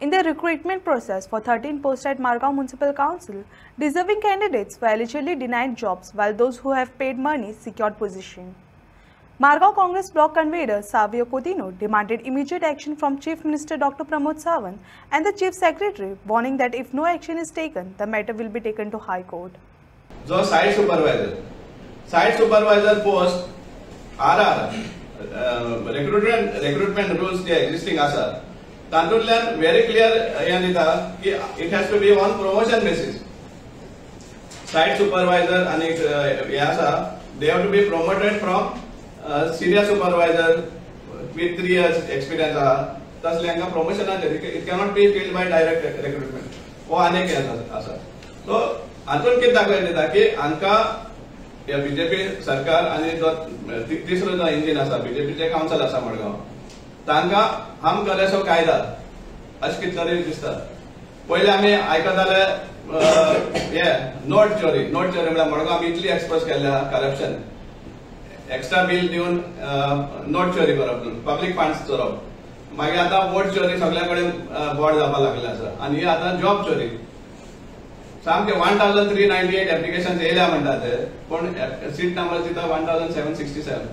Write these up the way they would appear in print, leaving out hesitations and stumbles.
In the recruitment process for 13 posts at Margao Municipal Council, deserving candidates were allegedly denied jobs while those who have paid money secured position. Margao Congress Block Convener Savio Coutinho demanded immediate action from Chief Minister Dr. Pramod Sawant and the Chief Secretary, warning that if no action is taken, the matter will be taken to High Court. जो site supervisor post recruitment rules जे existing आसा तातूंतल्यान very clear हे दिता की it has to be on promotion basis. Site supervisor आणि हे आसा they have to be promoted from senior supervisor with 3 years experience तसल्यांका promotion it cannot be filled by direct recruitment. वो अनेक आसा. So हातून कितें दाखोवन दिता की हांका या बीजेपी सरकार आणि जो तिसरो जो इंजिन आसा बीजेपीचे काउन्सिल आसा मडगांव तांकां हम करे सो कायदा अशें कितें तरी दिसता. पयले आमी आयकताले हे नोट चोरी म्हळ्यार मडगांव आमी इतली एक्सपोज केल्ल्या करप्शन एक्स्ट्रा बिल दिवन नोट चोरी करप पब्लीक फंड्स चोरप मागीर आतां वोट चोरी सगळ्या कडेन बोर्ड जावपाक लागले आसा आनी ही आतां जॉब चोरी सामके 1398 एप्लिकेशन येयल्या म्हणटा ते पण सीट नंबर दिता 1767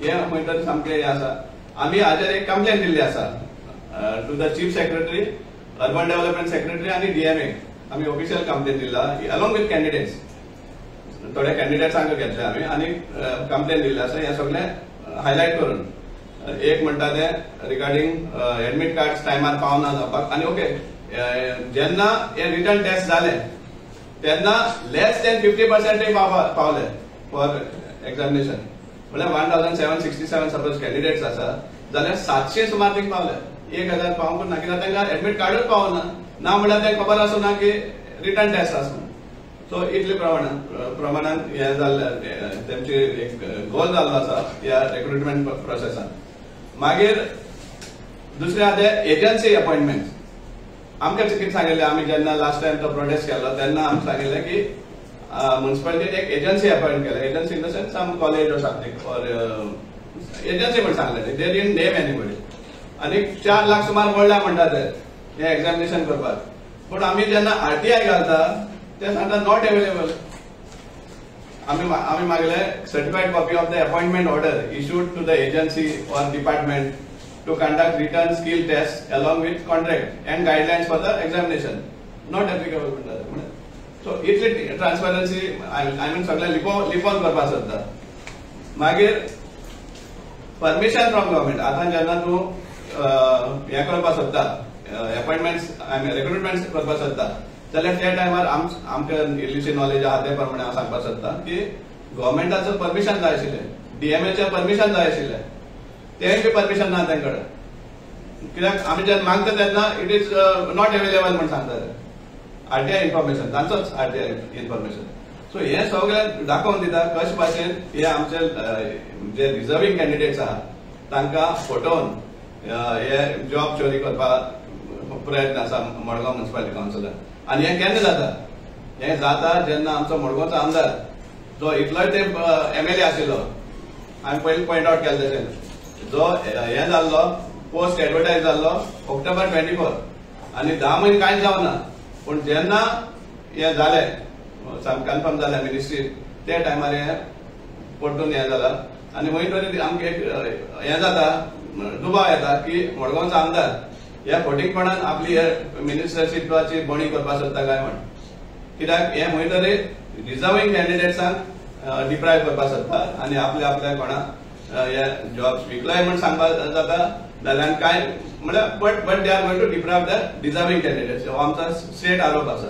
हे म्हणटा सामके हे आसा. आमी हाजेर एक कंप्लेंट दिल्ली आसा to the chief secretary urban development secretary आणि डीएमए आमी ऑफिशियल कंप्लेंट दिला अलॉंग विथ कॅन्डिडेट्स थोडे कॅन्डिडेट्सांक घेतले आमी आणि कंप्लेंट दिल्ली आसा हे सगळे हायलाइट करून एक म्हणटा ते रिगार्डिंग एडमिट कार्ड्स टायमार पावना जावपाक आणि ओके जेन्ना हे रिटर्न टेस्ट जाले तेन्ना लेस देन 50% पावले फॉर एक्झामिनेशन म्हळ्यार 1767 सपोज कॅन्डिडेट्स आसा जाल्यार 700 सुमार थिंग पावले 1000 पावंक ना कित्याक तांकां एडमिट कार्डूच पावना ना म्हळ्यार तें खबर आसना की रिटर्न टेस्ट आसना. सो इतले प्रमाणान हे जाल्ले तेंची एक गोल जाल्लो आसा ह्या रिक्रुटमेंट प्रोसेसान. मागीर दुसरे आहा एजन्सी अपॉइंटमेंट आमकां कितें सांगिल्लें आमी जेन्ना लास्ट टायम तो प्रोटेस्ट केलो तेन्ना आमकां सांगिल्लें की म्युनिसिपालिटीन एक एजन्सी अपॉइंट केल्या agency in the sense some college or something or agency म्हण सांगलें दे डिडंट नेम एनीबडी आनी 4 लाख सुमार मोडल्या म्हणटा ते हे एक्झामिनेशन करपाक. पूण आमी जेन्ना आरटीआय घालता ते सांगता नॉट अवेलेबल. आमी मागलें certified copy of the appointment order issued to the agency or department to conduct written skill tests along with contract and guidelines for the examination. Not applicable. So itli transparency I mean सगळे लिपोन करपाक सोदता. मागीर permission from government आतां जेन्ना तूं हे करपाक सोदता अपॉइंटमेंट्स आय मीन रिक्रुटमेंट्स करपाक सोदता जाल्यार त्या टायमार आमकां इल्लीशी नॉलेज आहा ते प्रमाणे हांव सांगपाक सोदता की गव्हर्नमेंटाचो परमिशन जाय आशिल्लें डीएमएचें परमिशन जाय आशिल्लें तेंची परमिशन ना तेंकडे कित्याक आमी जेन्ना मागता तेन्ना इट इज नॉट अवेलेबल म्हण सांगतात आरटीआय इन्फॉर्मेशन तांचोच आरटीआय इन्फॉर्मेशन. सो हे सगळें दाखोवन दिता कशे भाशेन हे आमचे जे रिजर्विंग कॅन्डिडेट्स आहा तांकां फटोवन हे जॉब चोरी करपाक प्रयत्न आसा मडगांव म्युनिसिपालिटी काउन्सिलान. आनी हे केन्ना जाता हे जाता जेन्ना आमचो मडगांवचो आमदार जो इतलोय ते एमएलए आशिल्लो हांवें पयलीं पॉयंट आउट केलें तशें जो हे जाल्लो पोस्ट एडवर्टायज जाल्लो ऑक्टोबर 24 आनी 10 म्हयने कांयच जावना. पूण जेन्ना हे जाले कन्फर्म जालें मिनिस्ट्री ते टायमार हे परतून हे जाला आनी मागीर आमकां हे जाता दुबाव येता की मडगांवचो आमदार ह्या फटींगपणान आपली हे मिनिस्टरशिपाची बोणी करपाक सोदता काय म्हण कित्याक हे खंय रिजर्विंग कॅन्डिडेट्सांक डिप्रायव करपाक सोदता आनी आपल्या कोणाक हे जॉब्स विकलाय म्हण सांगपाक जाता जाल्यार काय म्हळ्यार but they are going to deprive the deserving candidates हो आमचो स्ट्रेट आरोप आसा.